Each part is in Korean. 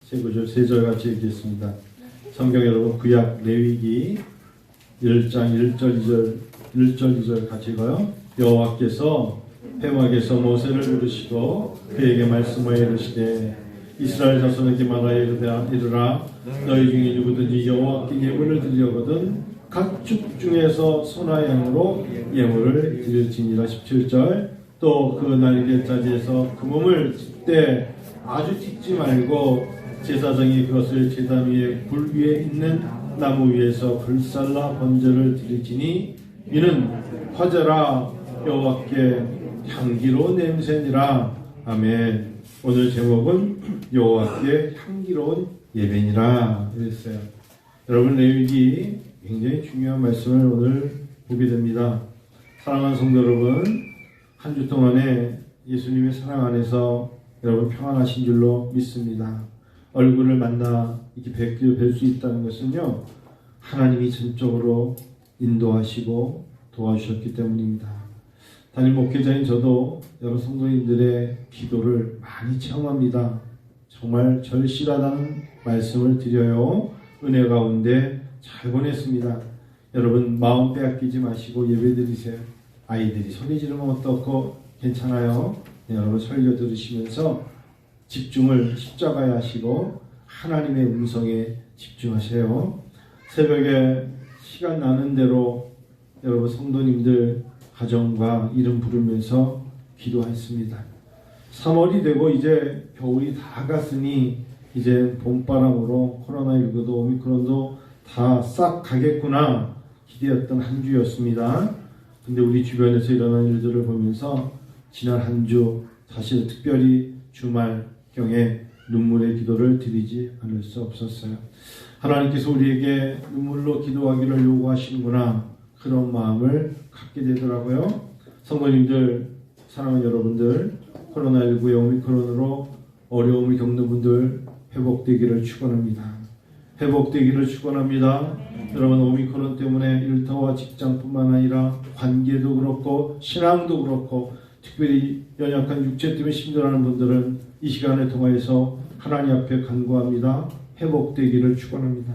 세 구절 세 절 같이 읽겠습니다. 성경 여러분 구약 레위기 1장 1절 2절 같이 읽어요. 여호와께서 회막에서 모세를 부르시고 그에게 말씀하여 이르시되 이스라엘 자손에게 말하여 이르라 너희 중에 누구든지 여호와께 예물을 드리려거든 각 축 중에서 소나 양으로 예물을 드릴지니라. 17절 또 그 날개자리에서 그 몸을 찢되 아주 찢지 말고 제사장이 그것을 제단 위에 불 위에 있는 나무 위에서 불살라 번제를 드리지니 이는 화제라 여호와께 향기로운 냄새니라. 아멘. 오늘 제목은 여호와께 향기로운 예배니라 이랬어요. 여러분 레위기 굉장히 중요한 말씀을 오늘 보게 됩니다. 사랑하는 성도 여러분, 한 주 동안에 예수님의 사랑 안에서 여러분 평안하신 줄로 믿습니다. 얼굴을 만나 이렇게 뵐 수 있다는 것은요, 하나님이 전적으로 인도하시고 도와주셨기 때문입니다. 담임 목회자인 저도 여러 성도님들의 기도를 많이 체험합니다. 정말 절실하다는 말씀을 드려요. 은혜 가운데 잘 보냈습니다. 여러분 마음 빼앗기지 마시고 예배드리세요. 아이들이 소리 지르면 어떻고 괜찮아요. 네, 여러분 설교 들으시면서 집중을 십자가에 하시고 하나님의 음성에 집중하세요. 새벽에 시간 나는 대로 여러분 성도님들 가정과 이름 부르면서 기도했습니다. 3월이 되고 이제 겨울이 다 갔으니 이제 봄바람으로 코로나19도 오미크론도 다 싹 가겠구나 기대했던 한 주였습니다. 근데 우리 주변에서 일어난 일들을 보면서 지난 한 주 사실 특별히 주말경에 눈물의 기도를 드리지 않을 수 없었어요. 하나님께서 우리에게 눈물로 기도하기를 요구하시는구나 그런 마음을 갖게 되더라고요. 성도님들, 사랑하는 여러분들, 코로나19의 오미크론으로 어려움을 겪는 분들 회복되기를 축원합니다. 회복되기를 축원합니다. 여러분 오미크론 때문에 일터와 직장뿐만 아니라 관계도 그렇고 신앙도 그렇고 특별히 연약한 육체 때문에 힘들어하는 분들은 이 시간을 통해서 하나님 앞에 간구합니다. 회복되기를 축원합니다.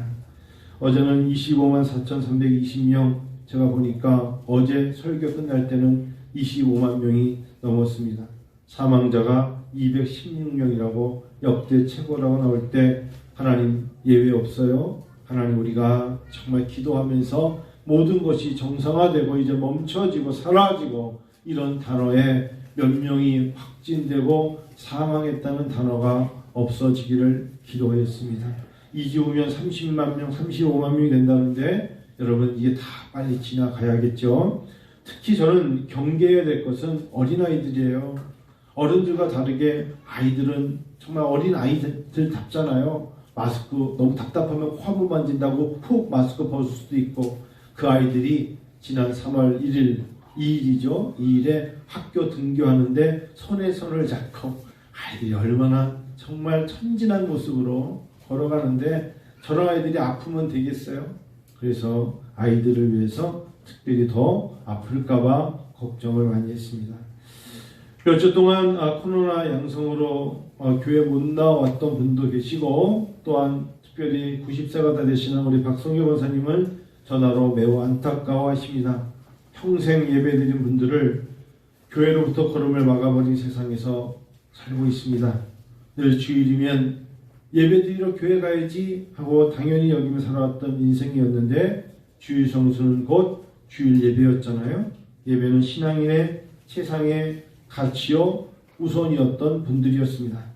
어제는 25만 4,320명 제가 보니까 어제 설교 끝날 때는 25만 명이 넘었습니다. 사망자가 216명이라고 역대 최고라고 나올 때 하나님 예외 없어요. 하나님 우리가 정말 기도하면서 모든 것이 정상화되고 이제 멈춰지고 사라지고 이런 단어에 몇 명이 확진되고 사망했다는 단어가 없어지기를 기도했습니다. 2주 후면 30만 명, 35만 명이 된다는데 여러분 이게 다 빨리 지나가야겠죠. 특히 저는 경계해야 될 것은 어린아이들이에요. 어른들과 다르게 아이들은 정말 어린 아이들답잖아요. 마스크 너무 답답하면 화분 만진다고 푹 마스크 벗을 수도 있고 그 아이들이 지난 3월 1일 2일이죠. 2일에 학교 등교하는데 손에 손을 잡고 아이들이 얼마나 정말 천진한 모습으로 걸어가는데 저런 아이들이 아프면 되겠어요? 그래서 아이들을 위해서 특별히 더 아플까봐 걱정을 많이 했습니다. 몇 주 동안 코로나 양성으로 교회 못 나왔던 분도 계시고 또한 특별히 90세가 다 되시는 우리 박성규 권사님은 전화로 매우 안타까워하십니다. 평생 예배드린 분들을 교회로부터 걸음을 막아버린 세상에서 살고 있습니다. 늘 주일이면 예배드리러 교회 가야지 하고 당연히 여기며 살아왔던 인생이었는데 주일 성수는 곧 주일 예배였잖아요. 예배는 신앙인의 세상의 가치요 우선이었던 분들이었습니다.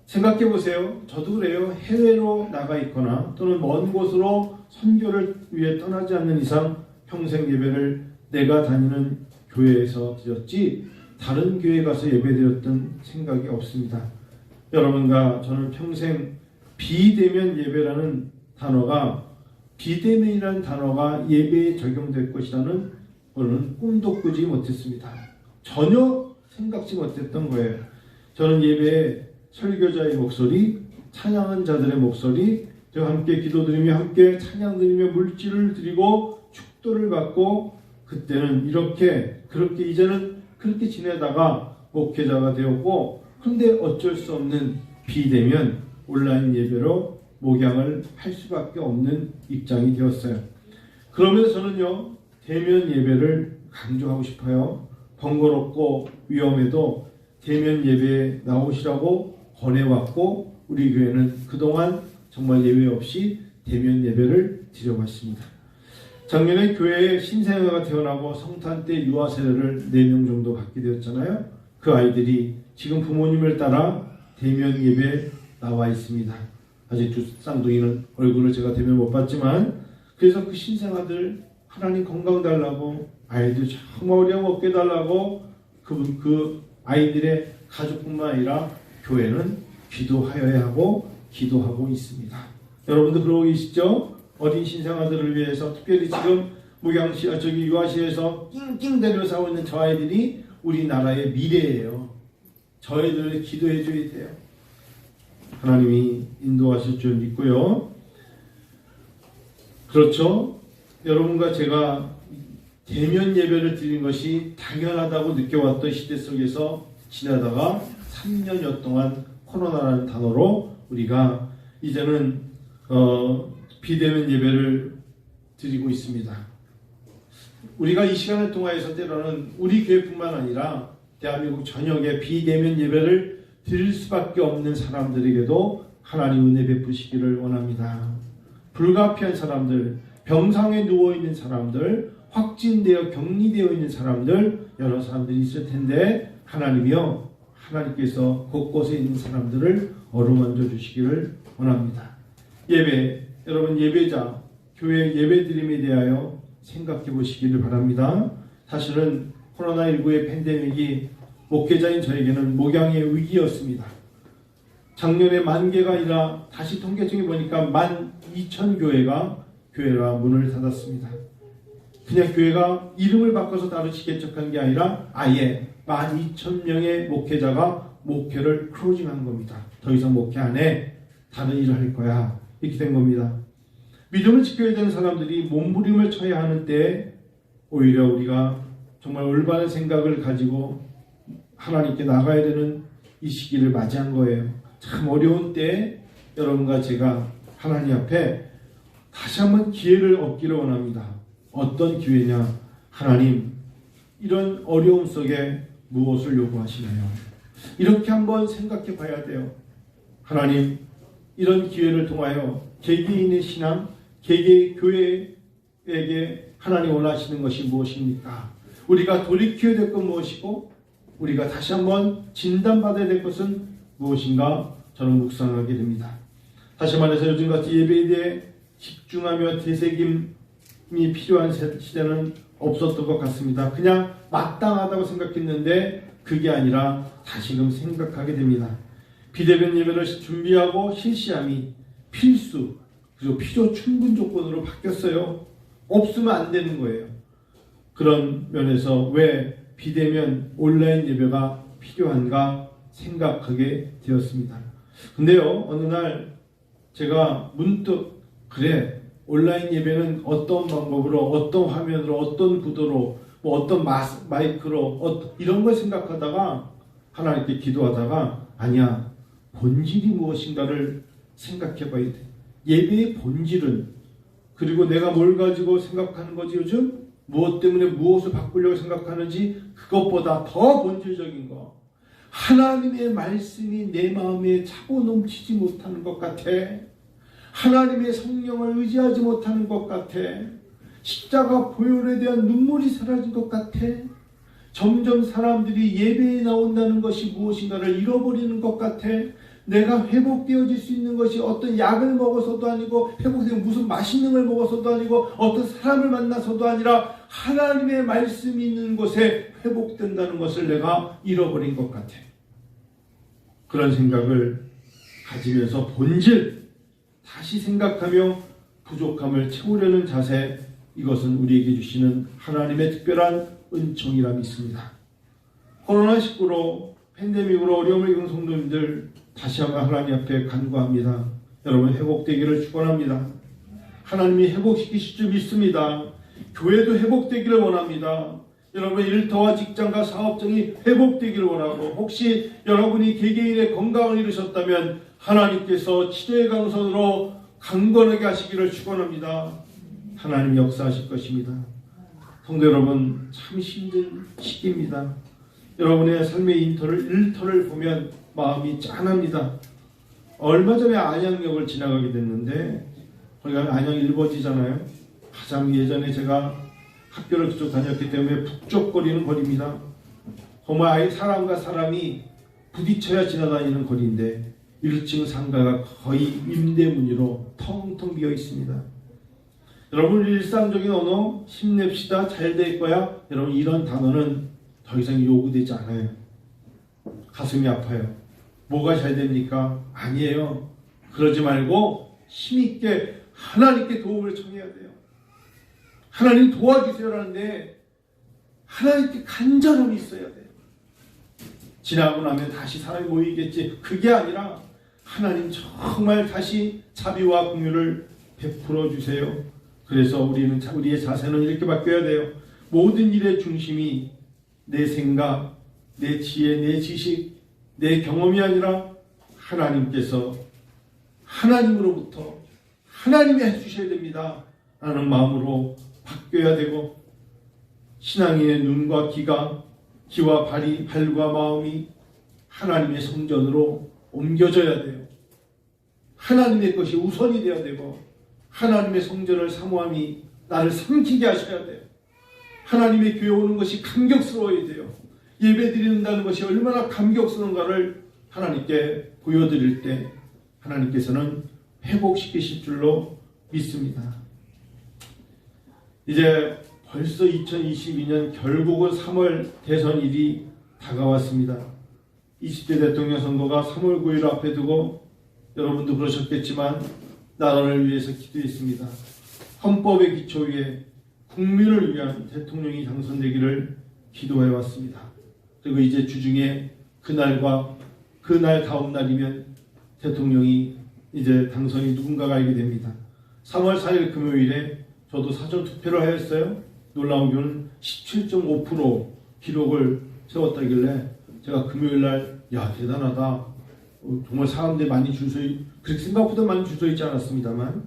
생각해보세요. 저도 그래요. 해외로 나가 있거나 또는 먼 곳으로 선교를 위해 떠나지 않는 이상 평생 예배를 내가 다니는 교회에서 드렸지 다른 교회에 가서 예배드렸던 생각이 없습니다. 여러분과 저는 평생 비대면 예배라는 단어가 비대면이라는 단어가 예배에 적용될 것이라는 저는 꿈도 꾸지 못했습니다. 전혀 생각지 못했던 거예요. 저는 예배에 설교자의 목소리, 찬양하는 자들의 목소리, 저 함께 기도드리며 함께 찬양드리며 물질을 드리고 축도를 받고 그때는 그렇게 이제는 그렇게 지내다가 목회자가 되었고 근데 어쩔 수 없는 비대면 온라인 예배로 목양을 할 수밖에 없는 입장이 되었어요. 그러면서 저는요, 대면 예배를 강조하고 싶어요. 번거롭고 위험해도 대면 예배에 나오시라고 권해왔고, 우리 교회는 그동안 정말 예외 없이 대면 예배를 드려왔습니다. 작년에 교회에 신생아가 태어나고 성탄 때 유아 세례를 4명 정도 받게 되었잖아요. 그 아이들이 지금 부모님을 따라 대면 예배에 나와 있습니다. 아직 두 쌍둥이는 얼굴을 제가 대면 못 봤지만, 그래서 그 신생아들 하나님 건강 달라고, 아이들 정말 어려움 없게 달라고 그 아이들의 가족뿐만 아니라 교회는 기도하여야 하고 기도하고 있습니다. 여러분도 그러고 계시죠? 어린 신생아들을 위해서 특별히 지금 유아시에서 낑낑대며 싸우고 있는 저 아이들이 우리나라의 미래예요. 저희들을 기도해 줘야 돼요. 하나님이 인도하실 줄 믿고요. 그렇죠? 여러분과 제가 대면 예배를 드리는 것이 당연하다고 느껴왔던 시대 속에서 지나다가 3년여 동안 코로나라는 단어로 우리가 이제는 비대면 예배를 드리고 있습니다. 우리가 이 시간을 통하여서 때로는 우리 교회뿐만 아니라 대한민국 전역에 비대면 예배를 드릴 수밖에 없는 사람들에게도 하나님 은혜 베푸시기를 원합니다. 불가피한 사람들, 병상에 누워있는 사람들, 확진되어 격리되어 있는 사람들, 여러 사람들이 있을 텐데 하나님께서 곳곳에 있는 사람들을 어루만져 주시기를 원합니다. 예배, 여러분 예배자, 교회 예배드림에 대하여 생각해 보시기를 바랍니다. 사실은 코로나19의 팬데믹이 목회자인 저에게는 목양의 위기였습니다. 작년에 10,000개가 아니라 다시 통계청에 보니까 12,000교회가 문을 닫았습니다. 그냥 교회가 이름을 바꿔서 다르게 개척한 게 아니라 아예 12,000명의 목회자가 목회를 클로징한 겁니다. 더 이상 목회 안 해. 다른 일을 할 거야. 이렇게 된 겁니다. 믿음을 지켜야 되는 사람들이 몸부림을 쳐야 하는 때 오히려 우리가 정말 올바른 생각을 가지고 하나님께 나가야 되는 이 시기를 맞이한 거예요. 참 어려운 때 여러분과 제가 하나님 앞에 다시 한번 기회를 얻기를 원합니다. 어떤 기회냐? 하나님, 이런 어려움 속에 무엇을 요구하시나요? 이렇게 한번 생각해 봐야 돼요. 하나님, 이런 기회를 통하여 개개인의 신앙, 개개의 교회에게 하나님 원하시는 것이 무엇입니까? 우리가 돌이켜야 될 것 무엇이고 우리가 다시 한번 진단받아야 될 것은 무엇인가 저는 묵상하게 됩니다. 다시 말해서 요즘같이 예배에 대해 집중하며 되새김이 필요한 시대는 없었던 것 같습니다. 그냥 마땅하다고 생각했는데 그게 아니라 다시금 생각하게 됩니다. 비대면 예배를 준비하고 실시함이 필수, 그리고 필요 충분 조건으로 바뀌었어요. 없으면 안 되는 거예요. 그런 면에서 왜 비대면 온라인 예배가 필요한가 생각하게 되었습니다. 근데요, 어느 날 제가 문득 그래, 온라인 예배는 어떤 방법으로, 어떤 화면으로, 어떤 구도로, 어떤 마이크로 이런 걸 생각하다가 하나님께 기도하다가 아니야, 본질이 무엇인가를 생각해 봐야 돼. 예배의 본질은, 그리고 내가 뭘 가지고 생각하는 거지 요즘? 무엇 때문에 무엇을 바꾸려고 생각하는지 그것보다 더 본질적인 거. 하나님의 말씀이 내 마음에 차고 넘치지 못하는 것 같아. 하나님의 성령을 의지하지 못하는 것 같아. 십자가 보혈에 대한 눈물이 사라진 것 같아. 점점 사람들이 예배에 나온다는 것이 무엇인가를 잃어버리는 것 같아. 내가 회복되어질 수 있는 것이 어떤 약을 먹어서도 아니고, 회복되면 무슨 맛있는 걸 먹어서도 아니고, 어떤 사람을 만나서도 아니라 하나님의 말씀이 있는 곳에 회복된다는 것을 내가 잃어버린 것 같아. 그런 생각을 가지면서 본질, 다시 생각하며 부족함을 채우려는 자세, 이것은 우리에게 주시는 하나님의 특별한 은총이라 믿습니다. 코로나19로 팬데믹으로 어려움을 겪는 성도님들 다시 한번 하나님 앞에 간구합니다. 여러분 회복되기를 축원합니다. 하나님이 회복시키실 줄 믿습니다. 교회도 회복되기를 원합니다. 여러분 일터와 직장과 사업장이 회복되기를 원하고, 혹시 여러분이 개개인의 건강을 잃으셨다면 하나님께서 치료의 강선으로 강건하게 하시기를 축원합니다. 하나님 역사하실 것입니다. 성도 여러분, 참 힘든 시기입니다. 여러분의 삶의 일터를 보면 마음이 짠합니다. 얼마 전에 안양역을 지나가게 됐는데 거기가 안양 1번지잖아요. 가장 예전에 제가 학교를 그쪽 다녔기 때문에 북적거리는 거리입니다. 정말 사람과 사람이 부딪혀야 지나다니는 거리인데 1층 상가가 거의 임대문으로 텅텅 비어 있습니다. 여러분, 일상적인 언어 힘냅시다, 잘 될 거야, 여러분 이런 단어는 더 이상 요구되지 않아요. 가슴이 아파요. 뭐가 잘 됩니까? 아니에요. 그러지 말고 힘있게 하나님께 도움을 청해야 돼요. 하나님 도와주세요라는데 하나님께 간절함이 있어야 돼요. 지나고 나면 다시 사람이 모이겠지. 그게 아니라 하나님 정말 다시 자비와 긍휼을 베풀어 주세요. 그래서 우리의 자세는 이렇게 바뀌어야 돼요. 모든 일의 중심이 내 생각, 내 지혜, 내 지식, 내 경험이 아니라 하나님께서 하나님으로부터 하나님이 해주셔야 됩니다 라는 마음으로 바뀌어야 되고, 신앙인의 눈과 귀와 발과 마음이 하나님의 성전으로 옮겨져야 돼요. 하나님의 것이 우선이 되어야 되고, 하나님의 성전을 사모함이 나를 삼키게 하셔야 돼요. 하나님의 교회 오는 것이 감격스러워야 돼요. 예배 드린다는 것이 얼마나 감격스러운가를 하나님께 보여드릴 때 하나님께서는 회복시키실 줄로 믿습니다. 이제 벌써 2022년 결국은 3월 대선일이 다가왔습니다. 20대 대통령 선거가 3월 9일 앞에 두고 여러분도 그러셨겠지만 나라를 위해서 기도했습니다. 헌법의 기초 위에 국민을 위한 대통령이 당선되기를 기도해왔습니다. 그리고 이제 주중에 그날 다음 날이면 대통령이 이제 당선이 누군가가 알게 됩니다. 3월 4일 금요일에 저도 사전 투표를 하였어요. 놀라운 경우는 17.5% 기록을 세웠다길래 제가 금요일날 대단하다. 정말 사람들이 많이 그렇게 생각보다 많이 줄 서 있지 않았습니다만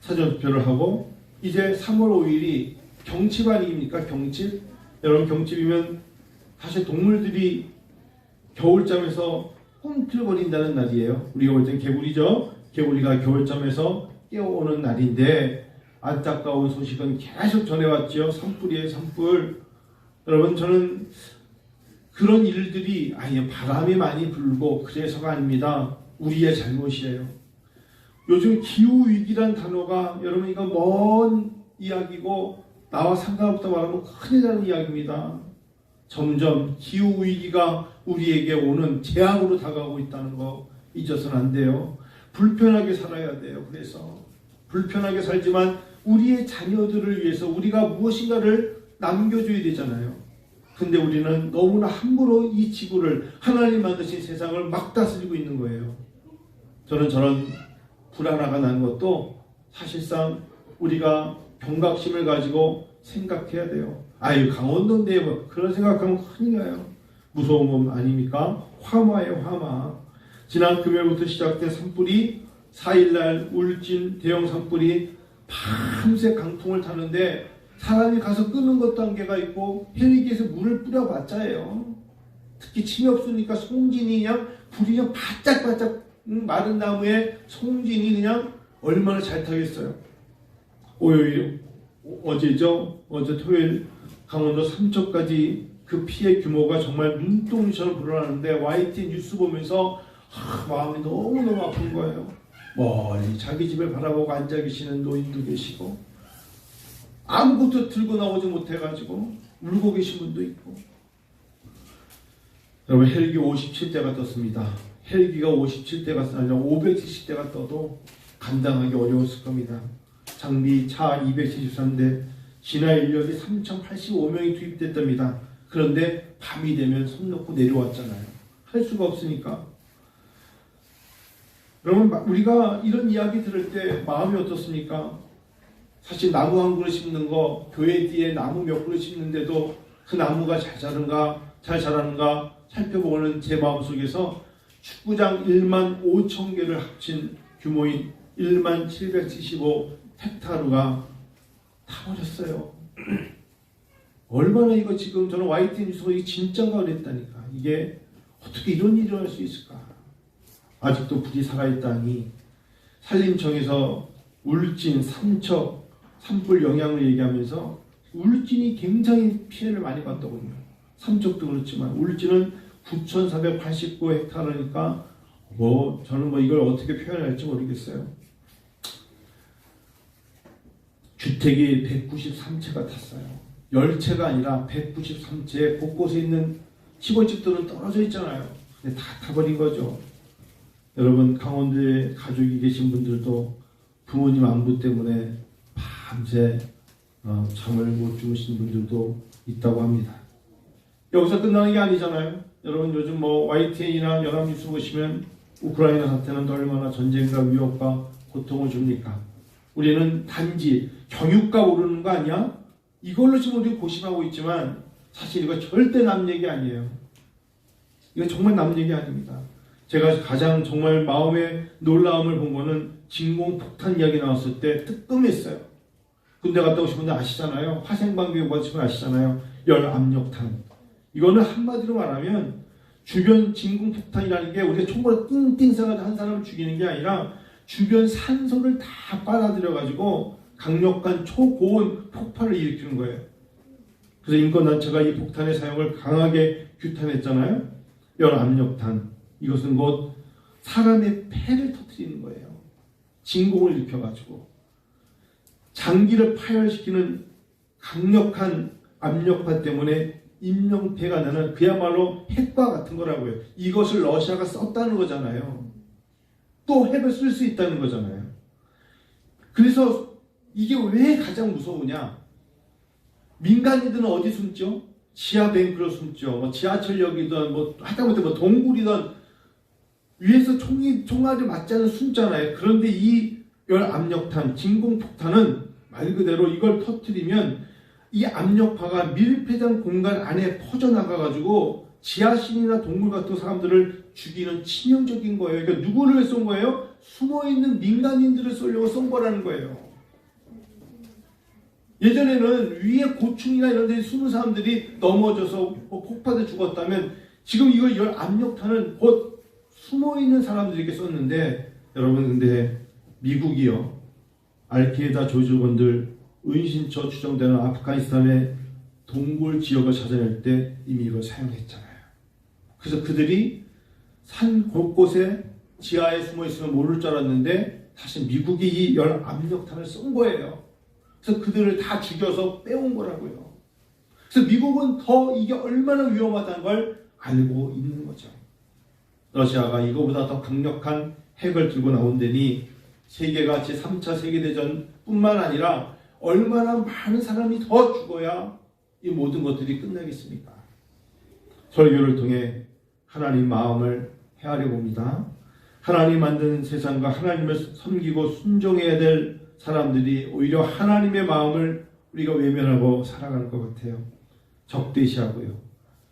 사전 투표를 하고, 이제 3월 5일이 경칩 아닙니까? 경칩. 여러분, 경칩이면 사실 동물들이 겨울잠에서 꿈틀거린다는 날이에요. 우리가 볼 땐 개구리죠. 개구리가 겨울잠에서 깨어오는 날인데 안타까운 소식은 계속 전해왔죠. 산불이에요, 산불. 여러분, 저는 그런 일들이 바람이 많이 불고 그래서가 아닙니다. 우리의 잘못이에요. 요즘 기후위기란 단어가 여러분 이거 먼 이야기고 나와 상관없다 말하면 큰일 나는 이야기입니다. 점점 기후위기가 우리에게 오는 재앙으로 다가오고 있다는 거 잊어서는 안 돼요. 불편하게 살아야 돼요. 그래서 불편하게 살지만 우리의 자녀들을 위해서 우리가 무엇인가를 남겨줘야 되잖아요. 근데 우리는 너무나 함부로 이 지구를, 하나님 만드신 세상을 막 다스리고 있는 거예요. 저는 저런 불안화가 나는 것도 사실상 우리가 경각심을 가지고 생각해야 돼요. 강원도인데 그런 생각하면 큰일 나요. 무서운 건 아닙니까? 화마예요, 화마. 지난 금요일부터 시작된 산불이 4일날 울진 대형 산불이 밤새 강풍을 타는데 사람이 가서 끄는 것도 한계가 있고 헬기에서 물을 뿌려봤자예요. 특히 침이 없으니까 송진이 그냥 불이 그냥 바짝바짝 마른 나무에 송진이 그냥 얼마나 잘 타겠어요. 어제 토요일 강원도 삼척까지 그 피해 규모가 정말 눈동이처럼 불어나는데 YTN 뉴스 보면서 마음이 너무너무 아픈 거예요. 멀리 자기 집을 바라보고 앉아 계시는 노인도 계시고 아무것도 들고 나오지 못해가지고 울고 계신 분도 있고. 여러분, 헬기 57대가 떴습니다. 헬기가 57대가 아니라 570대가 떠도 감당하기 어려웠을 겁니다. 장비 차 273대, 진화 인력이 3,085명이 투입됐답니다. 그런데 밤이 되면 손 놓고 내려왔잖아요. 할 수가 없으니까. 여러분, 우리가 이런 이야기 들을 때 마음이 어떻습니까? 사실 나무 한 그루 심는 거, 교회 뒤에 나무 몇 그루 심는데도 그 나무가 잘 자라는가 살펴보는 제 마음속에서 축구장 1만 5천 개를 합친 규모인 1만 775 헥타르가 타버렸어요. 얼마나 이거 지금 저는 YTN 뉴스가 이게 진짜가 그랬다니까. 이게 어떻게 이런 일이 일어날 수 있을까? 아직도 불이 살아있다니. 산림청에서 울진, 삼척, 산불 영향을 얘기하면서 울진이 굉장히 피해를 많이 봤더군요. 삼척도 그렇지만 울진은 9,489 헥타르니까 저는 이걸 어떻게 표현할지 모르겠어요. 주택이 193채가 탔어요. 10채가 아니라 193채 곳곳에 있는 시골집들은 떨어져 있잖아요. 근데 다 타버린 거죠. 여러분, 강원도에 가족이 계신 분들도 부모님 안부 때문에 밤새 잠을 못 주무신 분들도 있다고 합니다. 여기서 끝나는 게 아니잖아요. 여러분, 요즘 YTN이나 연합뉴스 보시면 우크라이나 사태는 얼마나 전쟁과 위협과 고통을 줍니까? 우리는 단지 경유가 오르는 거 아니야? 이걸로 지금 우리 고심하고 있지만 사실 이거 절대 남 얘기 아니에요. 이거 정말 남 얘기 아닙니다. 제가 가장 정말 마음의 놀라움을 본 거는 진공폭탄 이야기 나왔을 때 뜨끔했어요. 군대 갔다 오신 분들 아시잖아요. 화생방비 받으신 분 아시잖아요. 열압력탄. 이거는 한마디로 말하면 주변 진공폭탄이라는 게 우리가 총으로 띵띵 쏴가지고 한 사람을 죽이는 게 아니라 주변 산소를 다 빨아들여가지고 강력한 초고온 폭발을 일으키는 거예요. 그래서 인권단체가 이 폭탄의 사용을 강하게 규탄했잖아요. 열압력탄. 이것은 곧 사람의 폐를 터뜨리는 거예요. 진공을 일으켜가지고 장기를 파열시키는 강력한 압력파 때문에 인명폐가 나는 그야말로 핵과 같은 거라고요. 이것을 러시아가 썼다는 거잖아요. 또 핵을 쓸 수 있다는 거잖아요. 그래서 이게 왜 가장 무서우냐? 민간인들은 어디 숨죠? 지하뱅크로 숨죠. 지하철역이든 하다못해 동굴이든 위에서 총알이 맞지 않은 숨잖아요. 그런데 이 열압력탄, 진공폭탄은 말 그대로 이걸 터뜨리면 이 압력파가 밀폐된 공간 안에 퍼져나가가지고 지하신이나 동물 같은 사람들을 죽이는 치명적인 거예요. 그러니까 누구를 쏜 거예요? 숨어있는 민간인들을 쏘려고 쏜 거라는 거예요. 예전에는 위에 고충이나 이런 데 숨은 사람들이 넘어져서 폭파돼 죽었다면 지금 이걸 열압력탄은 곧 숨어있는 사람들에게 썼는데 여러분, 근데 미국이요, 알케이다 조직원들 은신처 추정되는 아프가니스탄의 동굴 지역을 찾아낼 때 이미 이걸 사용했잖아요. 그래서 그들이 산 곳곳에 지하에 숨어있으면 모를 줄 알았는데 사실 미국이 이 열압력탄을 쏜 거예요. 그래서 그들을 다 죽여서 빼온 거라고요. 그래서 미국은 더 이게 얼마나 위험하다는 걸 알고 있는 거죠. 러시아가 이거보다 더 강력한 핵을 들고 나온다니 세계가 제3차 세계대전뿐만 아니라 얼마나 많은 사람이 더 죽어야 이 모든 것들이 끝나겠습니까? 설교를 통해 하나님 마음을 헤아려 봅니다. 하나님 만든 세상과 하나님을 섬기고 순종해야 될 사람들이 오히려 하나님의 마음을 우리가 외면하고 살아가는 것 같아요. 적대시하고요.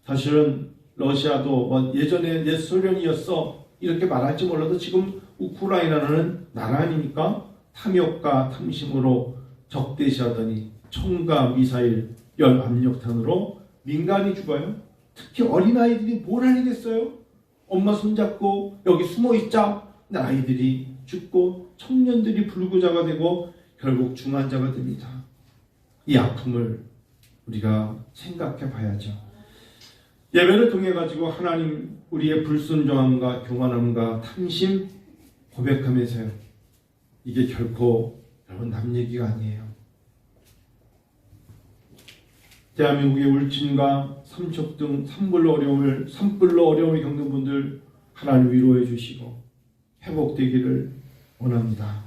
사실은 러시아도 예전에 옛 소련이었어 이렇게 말할지 몰라도 지금 우크라이나는 나라 아닙니까? 탐욕과 탐심으로 적대시하더니 총과 미사일, 열압력탄으로 민간이 죽어요. 특히 어린아이들이 뭘 하겠어요? 엄마 손잡고 여기 숨어있자. 근데 아이들이 죽고 청년들이 불구자가 되고 결국 중환자가 됩니다. 이 아픔을 우리가 생각해 봐야죠. 예배를 통해 가지고 하나님 우리의 불순종함과 교만함과 탐심 고백하면서요. 이게 결코 여러분 남 얘기가 아니에요. 대한민국의 울진과 삼척 등 산불로 어려움을 겪는 분들 하나님 위로해 주시고 회복되기를 원합니다.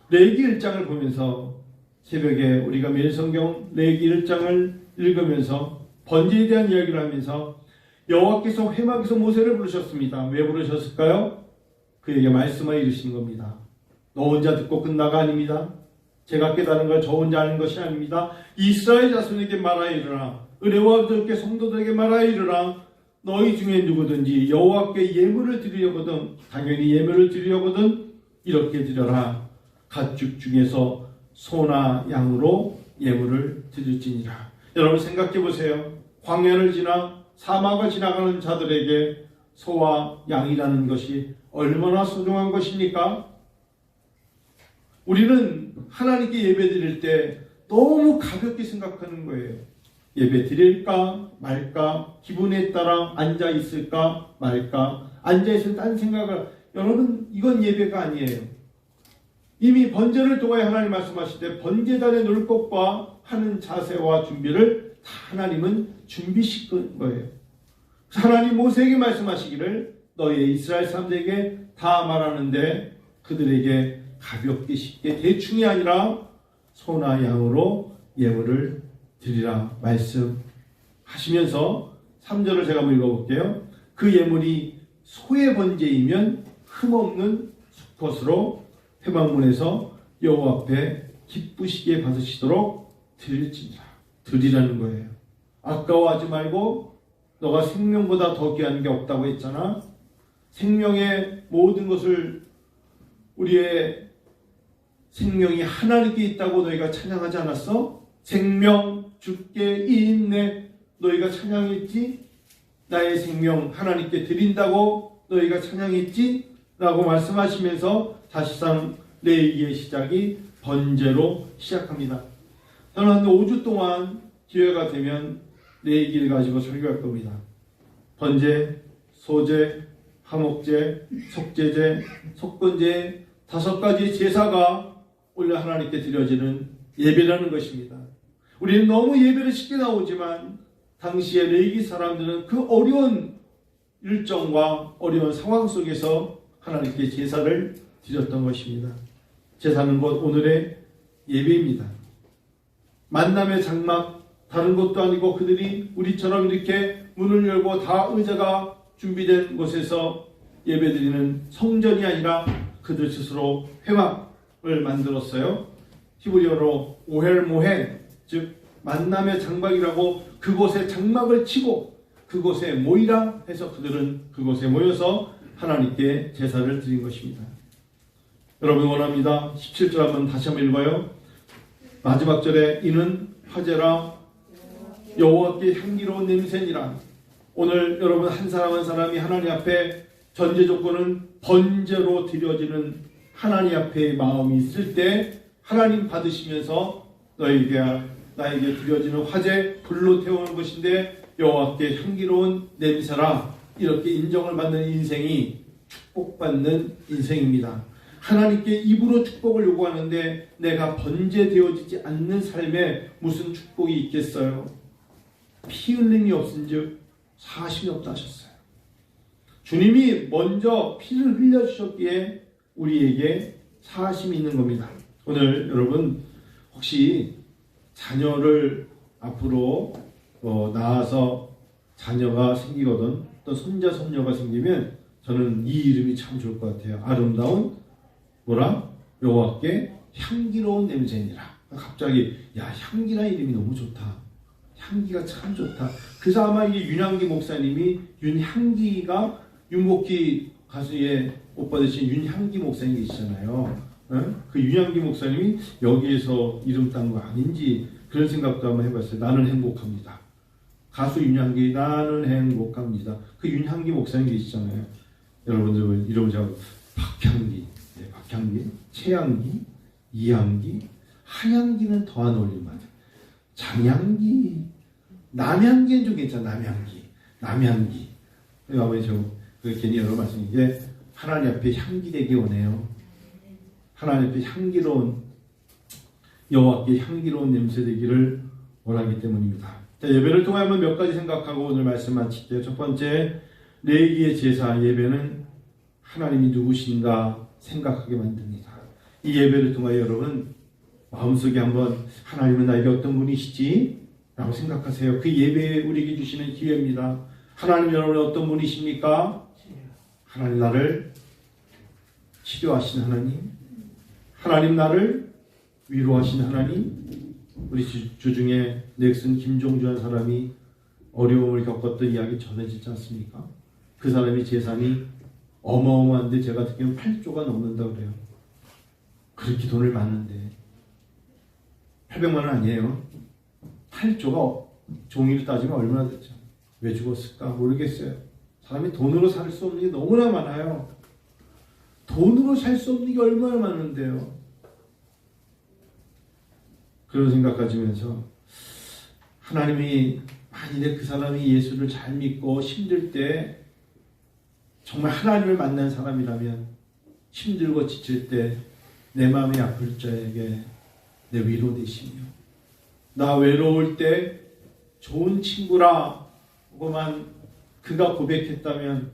레위기 1장을 보면서 새벽에 우리가 매일 성경 레위기 1장을 읽으면서 번제에 대한 이야기를 하면서 여호와께서 회막에서 모세를 부르셨습니다. 왜 부르셨을까요? 그에게 말씀하여 이르신 겁니다. 너 혼자 듣고 끝나가 아닙니다. 제가 깨달은 걸 저 혼자 아는 것이 아닙니다. 이스라엘 자손에게 말하여 이르라. 은혜와 부족께 성도들에게 말하여 이르라. 너희 중에 누구든지 여호와께 예물을 드리려거든 당연히 예물을 드리려거든 이렇게 드려라. 가축 중에서 소나 양으로 예물을 드릴지니라. 여러분 생각해 보세요. 광야를 지나 사막을 지나가는 자들에게 소와 양이라는 것이 얼마나 소중한 것입니까? 우리는 하나님께 예배 드릴 때 너무 가볍게 생각하는 거예요. 예배 드릴까 말까, 기분에 따라 앉아 있을까 말까, 앉아 있으면 딴 생각을. 여러분, 이건 예배가 아니에요. 이미 번제를 통하여 하나님 말씀하실 때 번제단에 놓을 것과 하는 자세와 준비를 다 하나님은 준비시킨 거예요. 하나님 모세에게 말씀하시기를 너희 이스라엘 사람들에게 다 말하는데 그들에게 가볍게 쉽게 대충이 아니라 소나 양으로 예물을 드리라 말씀하시면서 3절을 제가 한번 읽어볼게요. 그 예물이 소의 번제이면 흠없는 수컷으로 회막문에서 여호와 앞에 기쁘시게 받으시도록 드리라는 거예요. 아까워하지 말고 너가 생명보다 더 귀한 게 없다고 했잖아. 생명의 모든 것을 우리의 생명이 하나님께 있다고 너희가 찬양하지 않았어? 생명 주께 있네 너희가 찬양했지? 나의 생명 하나님께 드린다고 너희가 찬양했지? 라고 말씀하시면서 사실상 레위기의 시작이 번제로 시작합니다. 저는 한 5주 동안 기회가 되면 레위기를 가지고 설교할 겁니다. 번제, 소제, 화목제, 속제제, 속건제 5가지 제사가 원래 하나님께 드려지는 예배라는 것입니다. 우리는 너무 예배를 쉽게 나오지만 당시에 레위기 사람들은 그 어려운 일정과 어려운 상황 속에서 하나님께 제사를 드렸던 것입니다. 제사는 곧 오늘의 예배입니다. 만남의 장막 다른 것도 아니고 그들이 우리처럼 이렇게 문을 열고 다 의자가 준비된 곳에서 예배드리는 성전이 아니라 그들 스스로 회막을 만들었어요. 히브리어로 오헬 모헨, 즉 만남의 장막이라고 그곳에 장막을 치고 그곳에 모이라 해서 그들은 그곳에 모여서 하나님께 제사를 드린 것입니다. 여러분 원합니다. 17절 한번 다시 한번 읽어요. 마지막 절에 이는 화제라 여호와께 향기로운 냄새니라. 오늘 여러분 한 사람 한 사람이 하나님 앞에 전제 조건은 번제로 드려지는 하나님 앞에 마음이 있을 때 하나님 받으시면서 너에게 나에게 드려지는 화제 불로 태우는 것인데 여호와께 향기로운 냄새라 이렇게 인정을 받는 인생이 축복받는 인생입니다. 하나님께 입으로 축복을 요구하는데 내가 번제되어지지 않는 삶에 무슨 축복이 있겠어요? 피 흘림이 없은즉 사심이 없다 하셨어요. 주님이 먼저 피를 흘려주셨기에 우리에게 사심이 있는 겁니다. 오늘 여러분 혹시 자녀를 앞으로 낳아서 자녀가 생기거든 또 손자 손녀가 생기면 저는 이 이름이 참 좋을 것 같아요. 아름다운 여호와께 향기로운 냄새니라. 갑자기 향기라는 이름이 너무 좋다. 향기가 참 좋다. 그래서 아마 이게 윤향기 목사님이 윤향기가 윤복희 가수의 오빠 되신 윤향기 목사님 계시잖아요. 그 윤향기 목사님이 여기에서 이름 딴 거 아닌지 그런 생각도 한번 해봤어요. 나는 행복합니다. 가수 윤향기 나는 행복합니다. 그 윤향기 목사님 계시잖아요. 여러분들 이름 제가 박향기, 박향기, 최향기, 이향기, 하향기는 더 안 어울릴 것 같아요. 장향기, 남향기는 좀 괜찮아. 남향기. 아버지 저 괜히 여러 말씀 이게 하나님 앞에 향기 되기 원해요. 하나님 앞에 향기로운 여호와께 향기로운 냄새 되기를 원하기 때문입니다. 자, 예배를 통하면 몇 가지 생각하고 오늘 말씀 마칠게요. 첫 번째, 레위기의 제사 예배는 하나님이 누구신가 생각하게 만듭니다. 이 예배를 통하여 여러분 마음속에 한번 하나님은 나에게 어떤 분이시지? 라고 생각하세요. 그 예배에 우리에게 주시는 기회입니다. 하나님 여러분은 어떤 분이십니까? 하나님 나를 치료하신 하나님, 하나님 나를 위로하신 하나님. 우리 주중에 넥슨 김종주 한 사람이 어려움을 겪었던 이야기 전해지지 않습니까? 그 사람이 재산이 어마어마한데 제가 듣기로는 8조가 넘는다고 그래요. 그렇게 돈을 많은데 800만 원 아니에요. 8조가 종이로 따지면 얼마나 됐죠? 왜 죽었을까 모르겠어요. 사람이 돈으로 살 수 없는 게 너무나 많아요. 돈으로 살 수 없는 게 얼마나 많은데요. 그런 생각 가지면서 하나님이 만일에 그 사람이 예수를 잘 믿고 힘들 때 정말 하나님을 만난 사람이라면 힘들고 지칠 때 내 마음이 아플 자에게 내 위로 되시며 나 외로울 때 좋은 친구라고만 그가 고백했다면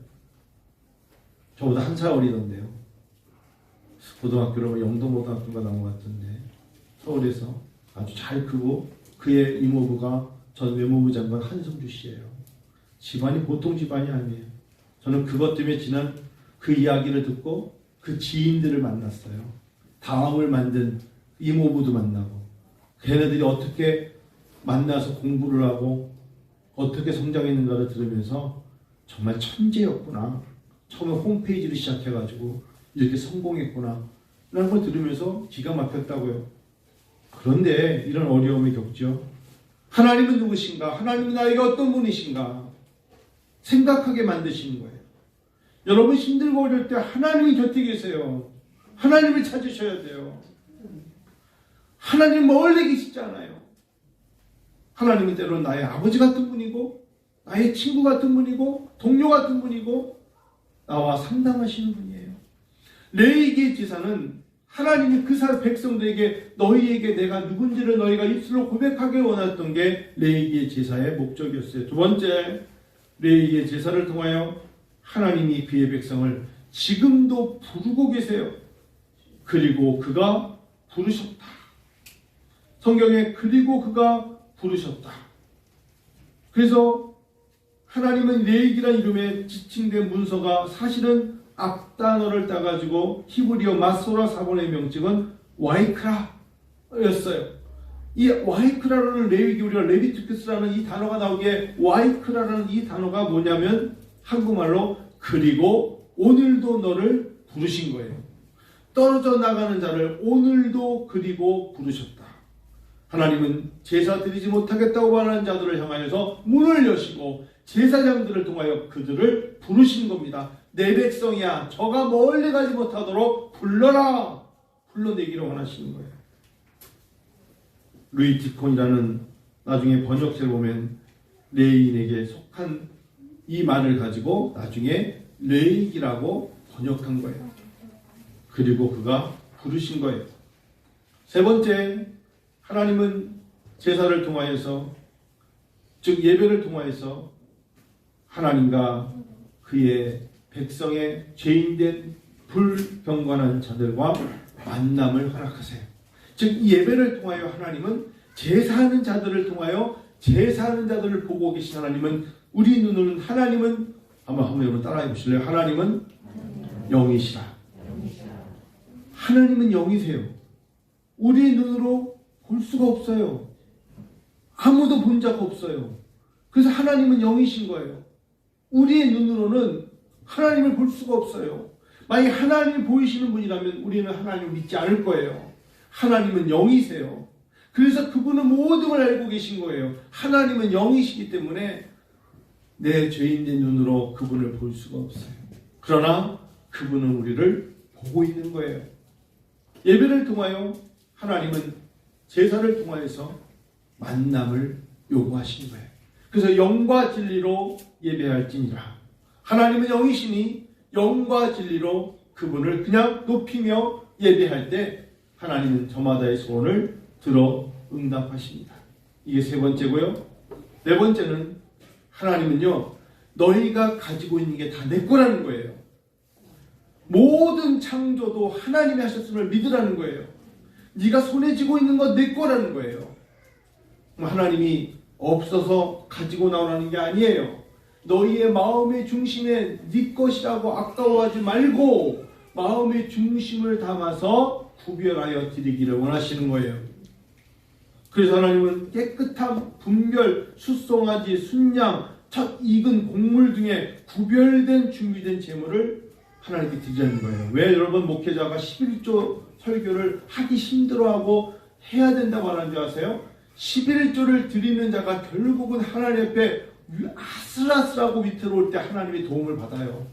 저보다 한 살 어리던데요. 고등학교로 영동고등학교가 나온 것 같은데 서울에서 아주 잘 크고 그의 이모부가 전 외무부 장관 한성주 씨예요. 집안이 보통 집안이 아니에요. 저는 그것 때문에 지난 그 이야기를 듣고 그 지인들을 만났어요. 다음을 만든 이모부도 만나고 걔네들이 어떻게 만나서 공부를 하고 어떻게 성장했는가를 들으면서 정말 천재였구나. 처음에 홈페이지를 시작해가지고 이렇게 성공했구나 라는 걸 들으면서 기가 막혔다고요. 그런데 이런 어려움을 겪죠. 하나님은 누구신가? 하나님은 나에게 어떤 분이신가? 생각하게 만드시는 거예요. 여러분 힘들고 어려울 때 하나님이 곁에 계세요. 하나님을 찾으셔야 돼요. 하나님 멀리 계시지 않아요. 하나님은 때로는 나의 아버지 같은 분이고 나의 친구 같은 분이고 동료 같은 분이고 나와 상담하시는 분이에요. 레위기의 제사는 하나님이 그 백성들에게 너희에게 내가 누군지를 너희가 입술로 고백하길 원했던 게 레위기의 제사의 목적이었어요. 두 번째, 레위기의 제사를 통하여 하나님이 그의 백성을 지금도 부르고 계세요. 그리고 그가 부르셨다. 성경에 그리고 그가 부르셨다. 그래서 하나님은 레위기라는 이름에 지칭된 문서가 사실은 앞단어를 따가지고 히브리어 마소라 사본의 명칭은 와이크라였어요. 이 와이크라라는 레위기 우리가 레비티쿠스라는 이 단어가 나오기에 와이크라라는 이 단어가 뭐냐면 한국말로 그리고 오늘도 너를 부르신 거예요. 떨어져 나가는 자를 오늘도 그리고 부르셨다. 하나님은 제사 드리지 못하겠다고 하는 자들을 향하여서 문을 여시고 제사장들을 통하여 그들을 부르신 겁니다. 내 백성이야 저가 멀리 가지 못하도록 불러라. 불러내기를 원하시는 거예요. 루이 디콘이라는 나중에 번역서를 보면 레위인에게 속한 이 말을 가지고 나중에 레위기라고 번역한 거예요. 그리고 그가 부르신 거예요. 세 번째, 하나님은 제사를 통하여서 즉 예배를 통하여서 하나님과 그의 백성의 죄인된 불경건한 자들과 만남을 허락하세요. 즉 예배를 통하여 하나님은 제사하는 자들을 통하여 제사하는 자들을 보고 계신 하나님은 우리 눈으로는 하나님은 한번 여러분 따라해 보실래요? 하나님은 영이시라. 하나님은 영이세요. 우리 눈으로 볼 수가 없어요. 아무도 본 적 없어요. 그래서 하나님은 영이신 거예요. 우리의 눈으로는 하나님을 볼 수가 없어요. 만약 하나님이 보이시는 분이라면 우리는 하나님을 믿지 않을 거예요. 하나님은 영이세요. 그래서 그분은 모든 걸 알고 계신 거예요. 하나님은 영이시기 때문에 내 죄인된 눈으로 그분을 볼 수가 없어요. 그러나 그분은 우리를 보고 있는 거예요. 예배를 통하여 하나님은 제사를 통하여서 만남을 요구하신 거예요. 그래서 영과 진리로 예배할지니라. 하나님은 영이시니 영과 진리로 그분을 그냥 높이며 예배할 때 하나님은 저마다의 소원을 들어 응답하십니다. 이게 세 번째고요. 네 번째는 하나님은요, 너희가 가지고 있는 게 다 내 거라는 거예요. 모든 창조도 하나님이 하셨음을 믿으라는 거예요. 네가 손에 쥐고 있는 건 내 거라는 거예요. 하나님이 없어서 가지고 나오라는 게 아니에요. 너희의 마음의 중심에 네 것이라고 아까워하지 말고 마음의 중심을 담아서 구별하여 드리기를 원하시는 거예요. 그래서 하나님은 깨끗함, 분별, 숫송아지, 순양, 첫 익은 곡물 등의 구별된 준비된 제물을 하나님께 드리는 거예요. 왜 여러분 목회자가 11조 설교를 하기 힘들어하고 해야 된다고 하는 줄 아세요? 11조를 드리는 자가 결국은 하나님 앞에 아슬아슬하고 위태로울 때 하나님의 도움을 받아요.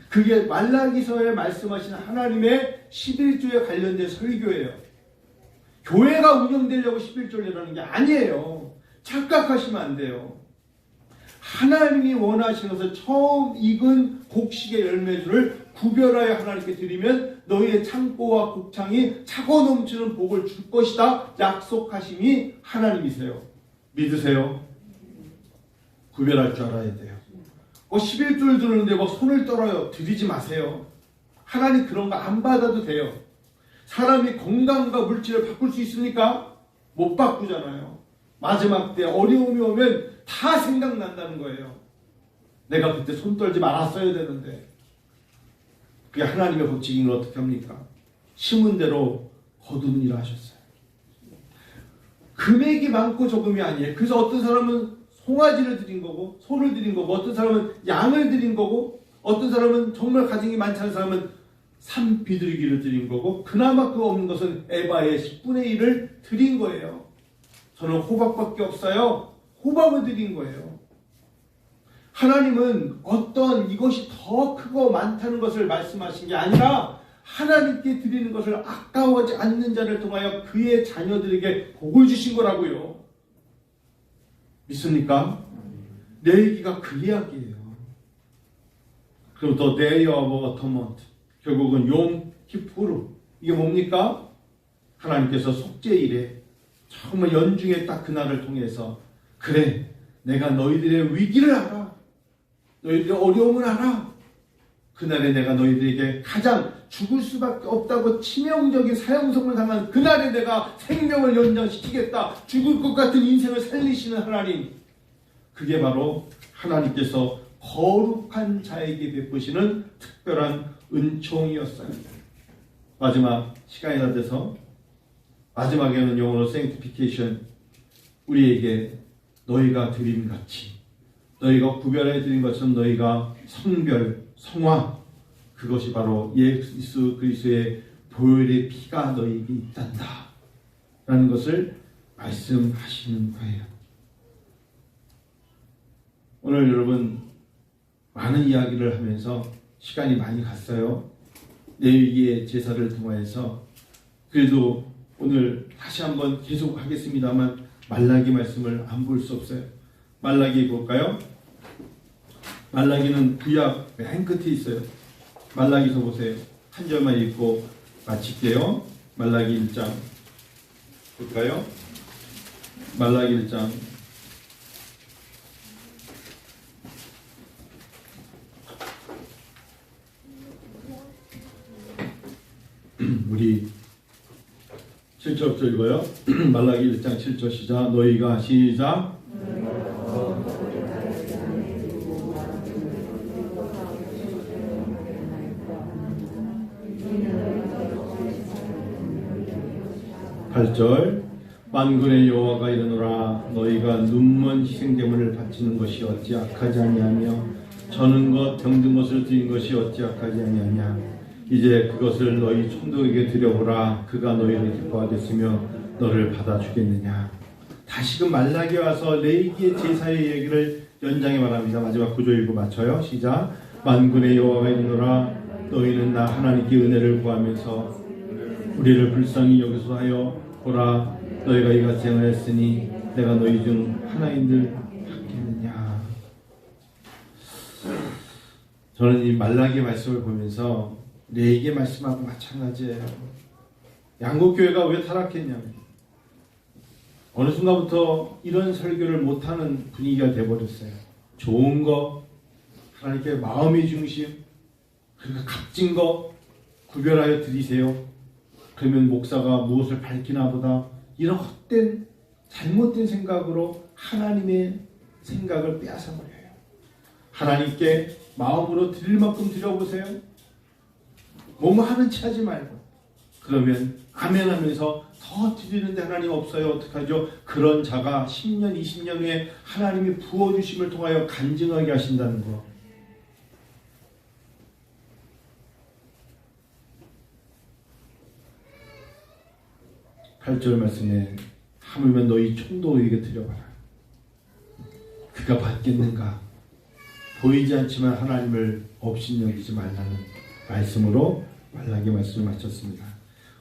그게 말라기서에 말씀하신 하나님의 11조에 관련된 설교예요. 교회가 운영되려고 11조를 하는 게 아니에요. 착각하시면 안 돼요. 하나님이 원하시는 것을 처음 익은 곡식의 열매들을 구별하여 하나님께 드리면 너희의 창고와 곡창이 차고 넘치는 복을 줄 것이다 약속하심이 하나님이세요. 믿으세요? 구별할 줄 알아야 돼요. 11조를 드리는데 막 손을 떨어요. 드리지 마세요. 하나님 그런 거 안 받아도 돼요. 사람이 건강과 물질을 바꿀 수 있습니까? 못 바꾸잖아요. 마지막 때 어려움이 오면 다 생각난다는 거예요. 내가 그때 손 떨지 말았어야 되는데. 그게 하나님의 법칙인 걸 어떻게 합니까? 심은 대로 거두는 일을 하셨어요. 금액이 많고 적음이 아니에요. 그래서 어떤 사람은 송아지를 드린 거고 소를 드린 거고 어떤 사람은 양을 드린 거고 어떤 사람은 정말 가정이 많지 않은 사람은 산 비둘기를 드린 거고 그나마 그 없는 것은 에바의 10분의 1을 드린 거예요. 저는 호박밖에 없어요. 호박을 드린 거예요. 하나님은 어떤 이것이 더 크고 많다는 것을 말씀하신 게 아니라 하나님께 드리는 것을 아까워하지 않는 자를 통하여 그의 자녀들에게 복을 주신 거라고요. 믿습니까? 내 얘기가 그 이야기예요. 그리고 또 Day of Atonement 결국은 욤 키푸르 이게 뭡니까? 하나님께서 속죄일에 정말 연중에 딱 그날을 통해서 그래 내가 너희들의 위기를 알아. 너희들의 어려움을 알아. 그날에 내가 너희들에게 가장 죽을 수밖에 없다고 치명적인 사형선을 당한 그날에 내가 생명을 연장시키겠다. 죽을 것 같은 인생을 살리시는 하나님. 그게 바로 하나님께서 거룩한 자에게 베푸시는 특별한 은총이었어요. 마지막 시간이 다 돼서 마지막에는 영어로 sanctification 우리에게 너희가 드림같이 너희가 구별해 드린 것처럼 너희가 성별, 성화 그것이 바로 예수 그리스도의 보혈의 피가 너희에게 있단다 라는 것을 말씀하시는 거예요. 오늘 여러분 많은 이야기를 하면서 시간이 많이 갔어요. 레위기의 제사를 통하여서 그래도 오늘 다시 한번 계속 하겠습니다만 말라기 말씀을 안 볼 수 없어요. 말라기 볼까요? 말라기는 구약 맨 끝에 있어요. 말라기서 보세요. 한 절만 읽고 마칠게요. 말라기 1장 볼까요? 말라기 1장 우리 7절부터 읽어요. 말라기 1장 7절 시작. 너희가 시작. 팔절 만군의 여호와가 이르노라 너희가 눈먼 희생제물을 바치는 것이 어찌 악하지 아니하며 저는 것 병든 것을 드린 것이 어찌 악하지 아니하냐 이제 그것을 너희 총독에게 드려보라 그가 너희를 기뻐하겠으며 너를 받아주겠느냐. 다시금 말라기에 와서 레위기의 제사의 얘기를 연장해 말합니다. 마지막 구절 읽고 맞춰요. 시작. 만군의 여호와가 이르노라 너희는 나 하나님께 은혜를 구하면서 우리를 불쌍히 여기서 하여 보라 너희가 이같이 행하였으니 내가 너희 중 하나인들 받겠느냐. 저는 이 말라기 말씀을 보면서 레위기 말씀하고 마찬가지예요. 양국교회가 왜 타락했냐면 어느 순간부터 이런 설교를 못하는 분위기가 돼버렸어요. 좋은 거 하나님께 마음의 중심 그리고 값진 거 구별하여 드리세요. 그러면 목사가 무엇을 밝히나 보다 이런 헛된 잘못된 생각으로 하나님의 생각을 빼앗아버려요. 하나님께 마음으로 드릴 만큼 드려보세요. 뭐뭐 하는 체 하지 말고 그러면 아멘 하면서 더 드리는데 하나님 없어요. 어떡하죠? 그런 자가 10년, 20년 후에 하나님이 부어주심을 통하여 간증하게 하신다는 거. 팔절 말씀에 하물며 너희 총독에게 드려봐라. 그가 받겠는가? 보이지 않지만 하나님을 업신여기지 말라는 말씀으로 말라기 말씀을 마쳤습니다.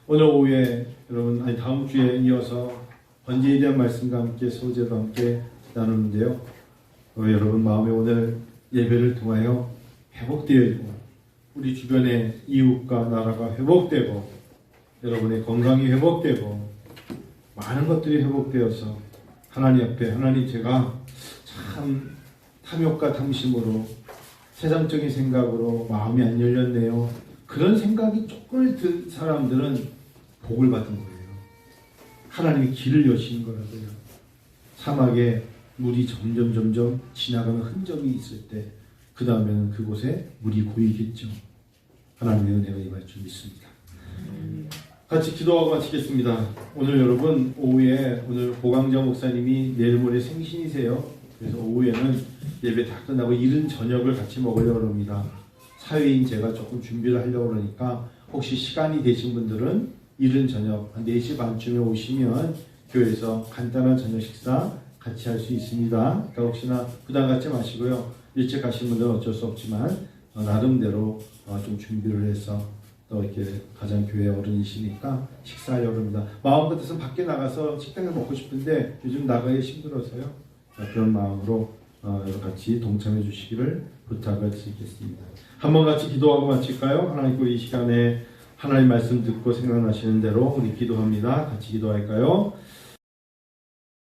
오늘 오후에 여러분, 다음 주에 이어서 번제에 대한 말씀과 함께 소제도 함께 나누는데요. 여러분 마음에 오늘 예배를 통하여 회복되어지고 우리 주변의 이웃과 나라가 회복되고 여러분의 건강이 회복되고 많은 것들이 회복되어서 하나님 앞에 하나님 제가 참 탐욕과 탐심으로 세상적인 생각으로 마음이 안 열렸네요. 그런 생각이 조금을 든 사람들은 복을 받은 거예요. 하나님이 길을 여시는 거라고요. 사막에 물이 점점 지나가는 흔적이 있을 때 그 다음에는 그곳에 물이 고이겠죠. 하나님의 은혜가 임할 줄 믿습니다. 같이 기도하고 마치겠습니다. 오늘 여러분 오후에 오늘 고강자 목사님이 내일 모레 생신이세요. 그래서 오후에는 예배 다 끝나고 이른 저녁을 같이 먹으려고 합니다. 사회인 제가 조금 준비를 하려고 그러니까 혹시 시간이 되신 분들은 이른 저녁 한 4시 반쯤에 오시면 교회에서 간단한 저녁 식사 같이 할 수 있습니다. 그러니까 혹시나 부담 갖지 마시고요. 일찍 가신 분들은 어쩔 수 없지만 나름대로 좀 준비를 해서 또 이렇게 가장 교회 어른이시니까 식사하려고 합니다. 마음 같아서 밖에 나가서 식당에 먹고 싶은데 요즘 나가기 힘들어서요. 그런 마음으로 같이 동참해 주시기를 부탁을 드리겠습니다. 한번 같이 기도하고 마칠까요? 하나님 이 시간에 하나님 말씀 듣고 생각나시는 대로 우리 기도합니다. 같이 기도할까요?